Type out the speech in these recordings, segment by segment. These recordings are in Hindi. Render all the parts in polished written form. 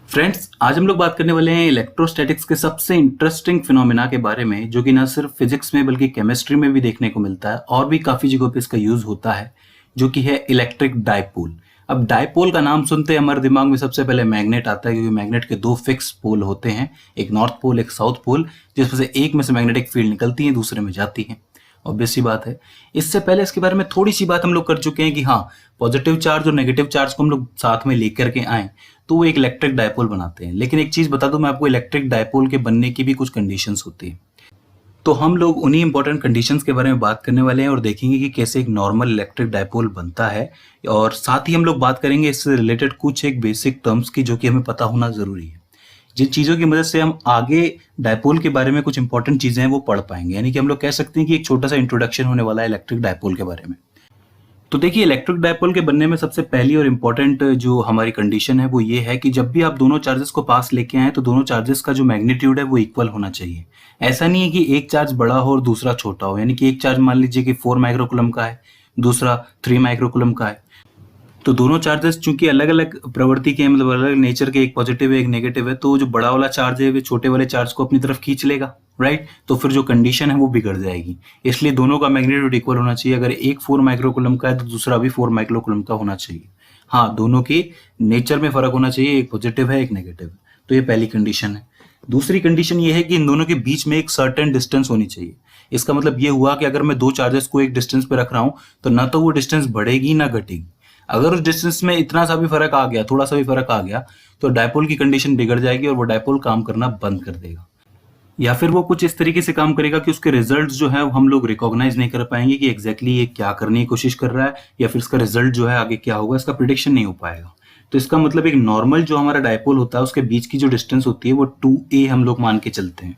फ्रेंड्स, आज हम लोग बात करने वाले हैं इलेक्ट्रोस्टैटिक्स के सबसे इंटरेस्टिंग फिनोमेना के बारे में, जो कि ना सिर्फ फिजिक्स में बल्कि केमिस्ट्री में भी देखने को मिलता है और भी काफी जगहों पे इसका यूज होता है, जो कि है इलेक्ट्रिक डायपोल। अब डायपोल का नाम सुनते ही हमारे दिमाग में सबसे पहले मैग्नेट आता है, क्योंकि मैग्नेट के दो फिक्स पोल होते हैं, एक नॉर्थ पोल एक साउथ पोल, जिसमें से एक में से मैग्नेटिक फील्ड निकलती है, दूसरे में जाती है। ऑब्वियस सी बात है। इससे पहले इसके बारे में थोड़ी सी बात हम लोग कर चुके हैं कि हाँ, पॉजिटिव चार्ज और नेगेटिव चार्ज को हम लोग साथ में लेकर के आए तो वो एक इलेक्ट्रिक डायपोल बनाते हैं। लेकिन एक चीज बता दूं मैं आपको, इलेक्ट्रिक डायपोल के बनने की भी कुछ कंडीशंस होती है। तो हम लोग उन्हीं इंपॉर्टेंट कंडीशंस के बारे में बात करने वाले हैं और देखेंगे कि कैसे एक नॉर्मल इलेक्ट्रिक डायपोल बनता है, और साथ ही हम लोग बात करेंगे इससे रिलेटेड कुछ एक बेसिक टर्म्स की, जो कि हमें पता होना जरूरी है, जिन चीज़ों की मदद से हम आगे डायपोल के बारे में कुछ इंपॉर्टेंट चीज़ें हैं वो पढ़ पाएंगे। यानी कि हम लोग कह सकते हैं कि एक छोटा सा इंट्रोडक्शन होने वाला है इलेक्ट्रिक डायपोल के बारे में। तो देखिए, इलेक्ट्रिक डायपोल के बनने में सबसे पहली और इम्पोर्टेंट जो हमारी कंडीशन है वो ये है कि जब भी आप दोनों चार्जेस को पास लेके आए तो दोनों चार्जेस का जो मैग्नीट्यूड है वो इक्वल होना चाहिए। ऐसा नहीं है कि एक चार्ज बड़ा हो और दूसरा छोटा हो। यानी कि एक चार्ज मान लीजिए कि 4 माइक्रोकूलम का है, दूसरा 3 माइक्रोकूलम का है, तो दोनों चार्जेस चूंकि अलग अलग प्रवृत्ति के हैं, मतलब अलग अलग नेचर के, एक पॉजिटिव है एक नेगेटिव है, तो जो बड़ा वाला चार्ज है वो छोटे वाले चार्ज को अपनी तरफ खींच लेगा, राइट। तो फिर जो कंडीशन है वो बिगड़ जाएगी। इसलिए दोनों का मैग्नीट्यूड इक्वल होना चाहिए। अगर एक 4 माइक्रोकूलम का है तो दूसरा भी 4 माइक्रोकूलम का होना चाहिए। हाँ, दोनों के नेचर में फर्क होना चाहिए, एक पॉजिटिव है एक नेगेटिव है। तो ये पहली कंडीशन है। दूसरी कंडीशन ये है कि इन दोनों के बीच में एक सर्टेन डिस्टेंस होनी चाहिए। इसका मतलब ये हुआ कि अगर मैं दो चार्जेस को एक डिस्टेंस पे रख रहा हूं तो ना तो वो डिस्टेंस बढ़ेगी ना घटेगी। अगर उस डिस्टेंस में इतना सा भी फर्क आ गया, थोड़ा सा भी फर्क आ गया, तो डायपोल की कंडीशन बिगड़ जाएगी और वो डायपोल काम करना बंद कर देगा। या फिर वो कुछ इस तरीके से काम करेगा कि उसके रिजल्ट्स जो है हम लोग रिकॉग्नाइज नहीं कर पाएंगे कि एग्जैक्टली ये क्या करने की कोशिश कर रहा है, या फिर इसका रिजल्ट जो है आगे क्या होगा इसका प्रिडिक्शन नहीं हो पाएगा। तो इसका मतलब एक नॉर्मल जो हमारा डायपोल होता है उसके बीच की जो डिस्टेंस होती है वो 2a हम लोग मान के चलते हैं।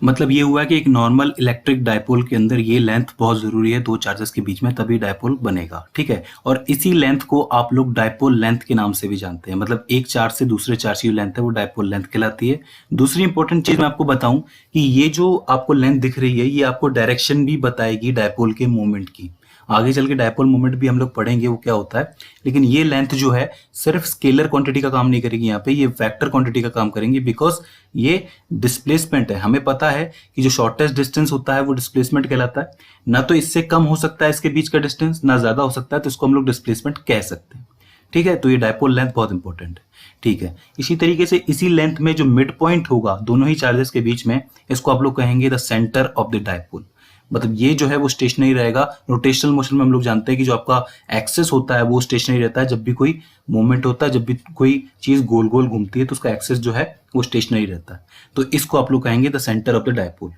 मतलब ये हुआ कि एक नॉर्मल इलेक्ट्रिक डायपोल के अंदर ये लेंथ बहुत जरूरी है दो चार्जेस के बीच में, तभी डायपोल बनेगा, ठीक है। और इसी लेंथ को आप लोग डायपोल लेंथ के नाम से भी जानते हैं। मतलब एक चार्ज से दूसरे चार्ज की लेंथ है वो डायपोल लेंथ कहलाती है। दूसरी इंपॉर्टेंट चीज मैं आपको बताऊं कि ये जो आपको लेंथ दिख रही है ये आपको डायरेक्शन भी बताएगी डायपोल के मूवमेंट की। आगे चल के डायपोल मोमेंट भी हम लोग पढ़ेंगे वो क्या होता है। लेकिन ये लेंथ जो है सिर्फ स्केलर क्वांटिटी का काम नहीं करेगी, यहाँ पे ये वेक्टर क्वांटिटी का काम करेंगे, बिकॉज ये डिस्प्लेसमेंट है। हमें पता है कि जो शॉर्टेस्ट डिस्टेंस होता है वो डिस्प्लेसमेंट कहलाता है। ना तो इससे कम हो सकता है इसके बीच का डिस्टेंस, ना ज्यादा हो सकता है, तो इसको हम लोग डिस्प्लेसमेंट कह सकते हैं, ठीक है। तो ये डायपोल लेंथ बहुत इंपॉर्टेंट है, ठीक है। इसी तरीके से इसी लेंथ में जो मिड पॉइंट होगा दोनों ही चार्जेस के बीच में, इसको आप लोग कहेंगे the centre of the dipole. मतलब ये जो है वो स्टेशनरी रहेगा। रोटेशनल मोशन में हम लोग जानते हैं कि जो आपका एक्सेस होता है वो स्टेशनरी रहता है। जब भी कोई मूवमेंट होता है, जब भी कोई चीज गोल गोल घूमती है, तो उसका एक्सेस जो है वो स्टेशनरी रहता है। तो इसको आप लोग कहेंगे the centre of the dipole.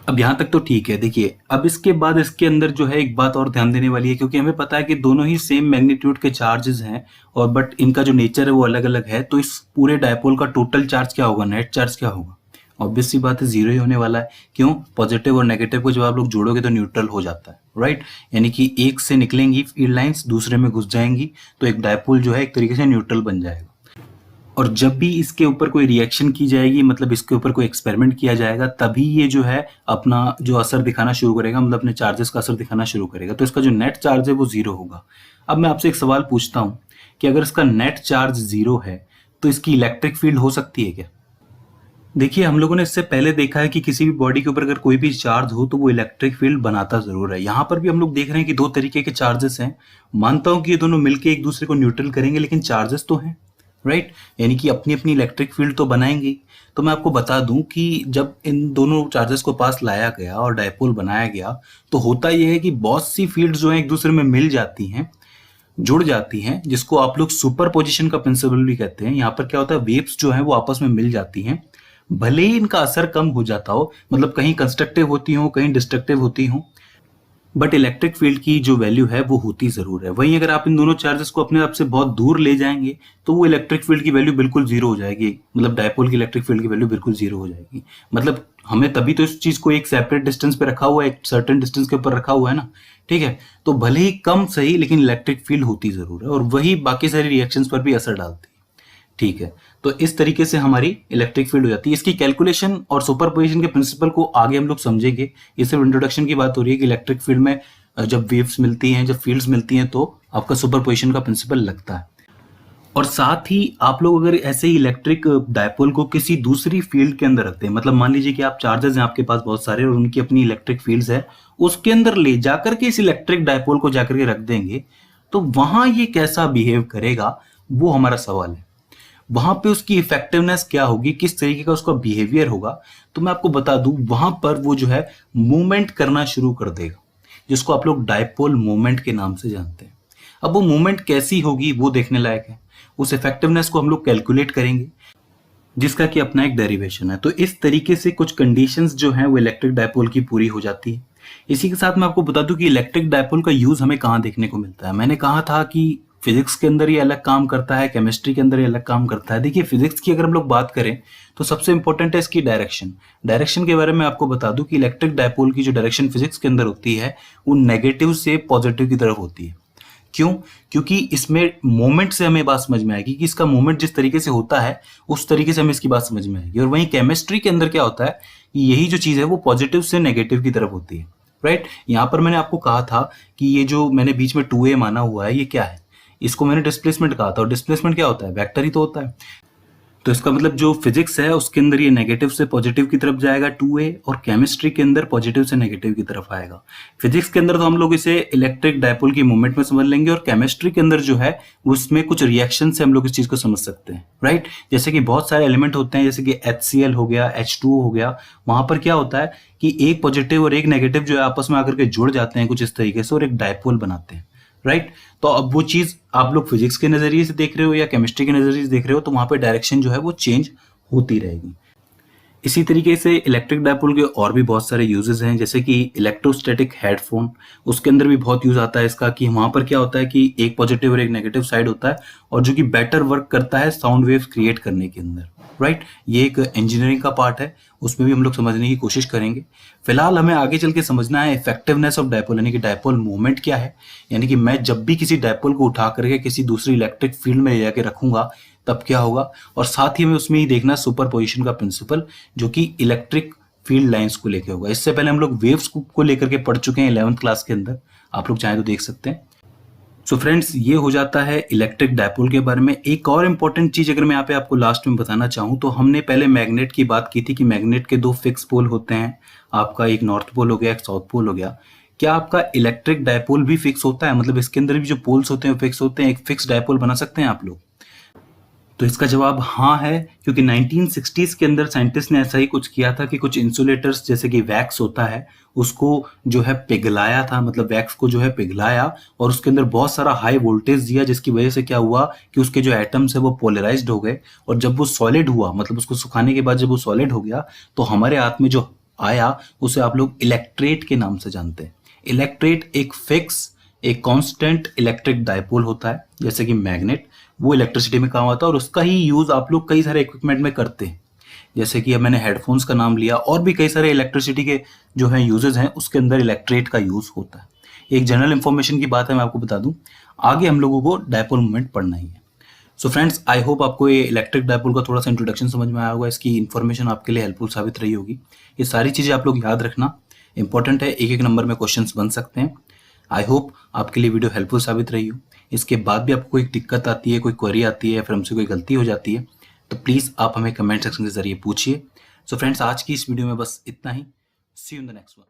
अब यहां तक तो ठीक है। देखिए, अब इसके बाद इसके अंदर जो है एक बात और ध्यान देने वाली है, क्योंकि हमें पता है कि दोनों ही सेम मैग्नीट्यूड के चार्जेस हैं, और बट इनका जो नेचर है वो अलग अलग है। तो इस पूरे डायपोल का टोटल चार्ज क्या होगा, नेट चार्ज क्या होगा? ऑब्वियस सी बात है, जीरो ही होने वाला है। क्यों? पॉजिटिव और नेगेटिव को जब आप लोग जोड़ोगे तो न्यूट्रल हो जाता है, राइट। यानी कि एक से निकलेंगी फील्ड लाइंस, दूसरे में घुस जाएंगी, तो एक डायपोल जो है एक तरीके से न्यूट्रल बन जाएगा। और जब भी इसके ऊपर कोई रिएक्शन की जाएगी, मतलब इसके ऊपर कोई एक्सपेरिमेंट किया जाएगा, तभी ये जो है अपना जो असर दिखाना शुरू करेगा, मतलब अपने चार्जेस का असर दिखाना शुरू करेगा। तो इसका जो नेट चार्ज है वो जीरो होगा। अब मैं आपसे एक सवाल पूछता हूं कि अगर इसका नेट चार्ज जीरो है तो इसकी इलेक्ट्रिक फील्ड हो सकती है क्या? देखिए, हम लोगों ने इससे पहले देखा है कि किसी भी बॉडी के ऊपर अगर कोई भी चार्ज हो तो वो इलेक्ट्रिक फील्ड बनाता जरूर है। यहाँ पर भी हम लोग देख रहे हैं कि दो तरीके के चार्जेस हैं। मानता हूं कि ये दोनों मिलके एक दूसरे को न्यूट्रल करेंगे, लेकिन चार्जेस तो हैं, राइट। यानी कि अपनी अपनी इलेक्ट्रिक फील्ड तो बनाएंगे। तो मैं आपको बता दूं कि जब इन दोनों चार्जेस को पास लाया गया और डायपोल बनाया गया, तो होता यह है कि बहुत सी फील्ड जो है एक दूसरे में मिल जाती हैं, जुड़ जाती हैं, जिसको आप लोग सुपर पोजिशन का प्रिंसिपल भी कहते हैं। यहाँ पर क्या होता है, वेव्स जो है वो आपस में मिल जाती हैं, भले ही इनका असर कम हो जाता हो, मतलब कहीं कंस्ट्रक्टिव होती हो कहीं डिस्ट्रक्टिव होती हो, बट इलेक्ट्रिक फील्ड की जो वैल्यू है वो होती जरूर है। वहीं अगर आप इन दोनों चार्जेस को अपने आप से बहुत दूर ले जाएंगे तो वो इलेक्ट्रिक फील्ड की वैल्यू बिल्कुल जीरो हो जाएगी। मतलब डायपोल की इलेक्ट्रिक फील्ड की वैल्यू बिल्कुल जीरो हो जाएगी। मतलब हमें तभी तो इस चीज को एक सेपरेट डिस्टेंस पे रखा हुआ है, एक सर्टेन डिस्टेंस के ऊपर रखा हुआ है ना, ठीक है। तो भले ही कम सही, लेकिन इलेक्ट्रिक फील्ड होती जरूर है, और वही बाकी सारी रिएक्शंस पर भी असर डालती है, ठीक है। तो इस तरीके से हमारी इलेक्ट्रिक फील्ड हो जाती है। इसकी कैलकुलेशन और सुपरपोजिशन के प्रिंसिपल को आगे हम लोग समझेंगे। ये सिर्फ इंट्रोडक्शन की बात हो रही है कि इलेक्ट्रिक फील्ड में जब वेव्स मिलती हैं, जब फील्ड्स मिलती हैं, तो आपका सुपरपोजिशन का प्रिंसिपल लगता है। और साथ ही आप लोग अगर ऐसे ही इलेक्ट्रिक डायपोल को किसी दूसरी फील्ड के अंदर रखते हैं, मतलब मान लीजिए कि आप चार्जर्स हैं आपके पास बहुत सारे और उनकी अपनी इलेक्ट्रिक फील्ड्स है, उसके अंदर ले जाकर के इस इलेक्ट्रिक डायपोल को जाकर के रख देंगे, तो वहां ये कैसा बिहेव करेगा, वो हमारा सवाल है। वहां पे उसकी इफेक्टिवनेस क्या होगी, किस तरीके का उसका बिहेवियर होगा। तो मैं आपको बता दूं, वहां पर वो जो है मूवमेंट करना शुरू कर देगा, जिसको आप लोग डायपोल मूवमेंट के नाम से जानते हैं। अब वो मूवमेंट कैसी होगी वो देखने लायक है। उस इफेक्टिवनेस को हम लोग कैलकुलेट करेंगे, जिसका कि अपना एक डेरिवेशन है। तो इस तरीके से कुछ कंडीशंस जो हैं वो इलेक्ट्रिक डायपोल की पूरी हो जाती है। इसी के साथ मैं आपको बता दूं कि इलेक्ट्रिक डायपोल का यूज हमें कहाँ देखने को मिलता है। मैंने कहा था कि फिजिक्स के अंदर ये अलग काम करता है, केमिस्ट्री के अंदर ये अलग काम करता है। देखिए, फिजिक्स की अगर हम लोग बात करें तो सबसे इंपॉर्टेंट है इसकी डायरेक्शन। डायरेक्शन के बारे में आपको बता दूं कि इलेक्ट्रिक डायपोल की जो डायरेक्शन फिजिक्स के अंदर होती है वो नेगेटिव से पॉजिटिव की तरफ होती है। क्यों? क्योंकि इसमें मोमेंट से हमें बात समझ में आएगी कि इसका मोमेंट जिस तरीके से होता है उस तरीके से हमें इसकी बात समझ में आएगी। और वहीं केमिस्ट्री के अंदर क्या होता है कि यही जो चीज है वो पॉजिटिव से नेगेटिव की तरफ होती है। राइट? यहां पर मैंने आपको कहा था कि ये जो मैंने बीच में 2a माना हुआ है ये क्या है, इसको मैंने डिस्प्लेसमेंट कहा था। और डिस्प्लेसमेंट क्या होता है? वेक्टर ही तो होता है। तो इसका मतलब जो फिजिक्स है उसके अंदर ये नेगेटिव से पॉजिटिव की तरफ जाएगा 2a, और केमिस्ट्री के अंदर पॉजिटिव से नेगेटिव की तरफ आएगा। फिजिक्स के अंदर तो हम लोग इसे इलेक्ट्रिक डायपोल की मूवमेंट में समझ लेंगे, और केमिस्ट्री के अंदर जो है उसमें कुछ रिएक्शन से हम लोग इस चीज को समझ सकते हैं। राइट? जैसे कि बहुत सारे एलिमेंट होते हैं, जैसे कि HCl हो गया, H2O हो गया। वहां पर क्या होता है कि एक पॉजिटिव और एक नेगेटिव जो है आपस में आकर के जुड़ जाते हैं कुछ इस तरीके से और एक डायपोल बनाते हैं। राइट? तो अब वो चीज आप लोग फिजिक्स के नजरिए से देख रहे हो या केमिस्ट्री के नजरिए से देख रहे हो, तो वहां पे डायरेक्शन जो है वो चेंज होती रहेगी। इसी तरीके से इलेक्ट्रिक डायपोल के और भी बहुत सारे यूजेस हैं, जैसे कि इलेक्ट्रोस्टैटिक हेडफोन, उसके अंदर भी बहुत यूज आता है इसका। कि वहां पर क्या होता है कि एक पॉजिटिव और एक नेगेटिव साइड होता है, और जो कि बेटर वर्क करता है साउंड वेव्स क्रिएट करने के अंदर। राइट? ये एक इंजीनियरिंग का पार्ट है, उसमें भी हम लोग समझने की कोशिश करेंगे। फिलहाल हमें आगे चल के समझना है इफेक्टिवनेस ऑफ डायपोल, यानी कि डायपोल मूवमेंट क्या है। यानी कि मैं जब भी किसी डायपोल को उठा करके किसी दूसरी इलेक्ट्रिक फील्ड में ले जाके रखूंगा तब क्या होगा, और साथ ही हमें उसमें ही देखना सुपरपोजिशन का प्रिंसिपल, जो कि इलेक्ट्रिक फील्ड लाइंस को लेके होगा। इससे पहले हम लोग वेव्स को लेकर के पढ़ चुके हैं 11th क्लास के अंदर, आप लोग चाहें तो देख सकते हैं। सो फ्रेंड्स, ये हो जाता है इलेक्ट्रिक डायपोल के बारे में। एक और इंपॉर्टेंट चीज अगर मैं यहाँ पे आपको लास्ट में बताना चाहूँ, तो हमने पहले मैग्नेट की बात की थी कि मैग्नेट के 2 फिक्स पोल होते हैं, आपका एक नॉर्थ पोल हो गया, एक साउथ पोल हो गया। क्या आपका इलेक्ट्रिक डायपोल भी फिक्स होता है? मतलब इसके अंदर भी जो पोल्स होते हैं वो फिक्स होते हैं, एक फिक्स डायपोल बना सकते हैं आप लोग? तो इसका जवाब हाँ है, क्योंकि 1960s के अंदर साइंटिस्ट ने ऐसा ही कुछ किया था कि कुछ इंसुलेटर्स, जैसे कि वैक्स होता है, उसको जो है पिघलाया था, मतलब वैक्स को जो है पिघलाया और उसके अंदर बहुत सारा हाई वोल्टेज दिया, जिसकी वजह से क्या हुआ कि उसके जो एटम्स है वो पोलराइज्ड हो गए। और जब वो सॉलिड हुआ, मतलब उसको सुखाने के बाद जब वो सॉलिड हो गया, तो हमारे हाथ में जो आया उसे आप लोग इलेक्ट्रेट के नाम से जानते हैं। इलेक्ट्रेट एक फिक्स, एक कांस्टेंट इलेक्ट्रिक डायपोल होता है, जैसे कि मैग्नेट, वो इलेक्ट्रिसिटी में काम आता है और उसका ही यूज आप लोग कई सारे इक्विपमेंट में करते हैं। जैसे कि अब मैंने हेडफोन्स का नाम लिया, और भी कई सारे इलेक्ट्रिसिटी के जो है यूजेस हैं, उसके अंदर इलेक्ट्रेट का यूज होता है। एक जनरल इंफॉर्मेशन की बात है, मैं आपको बता दूं, आगे हम लोगों को डायपोल मूवमेंट पढ़ना ही है। सो फ्रेंड्स, आई होप आपको ये इलेक्ट्रिक डायपोल का थोड़ा सा इंट्रोडक्शन समझ में आया होगा, इसकी इन्फॉर्मेशन आपके लिए हेल्पफुल साबित रही होगी। ये सारी चीजें आप लोग याद रखना, इंपॉर्टेंट है, एक एक नंबर में क्वेश्चंस बन सकते हैं। आई होप आपके लिए वीडियो हेल्पफुल साबित रही हो। इसके बाद भी आपको कोई दिक्कत आती है, कोई क्वेरी आती है, या फिर हमसे कोई गलती हो जाती है, तो प्लीज़ आप हमें कमेंट सेक्शन के जरिए पूछिए। सो फ्रेंड्स, आज की इस वीडियो में बस इतना ही। See you in the next one.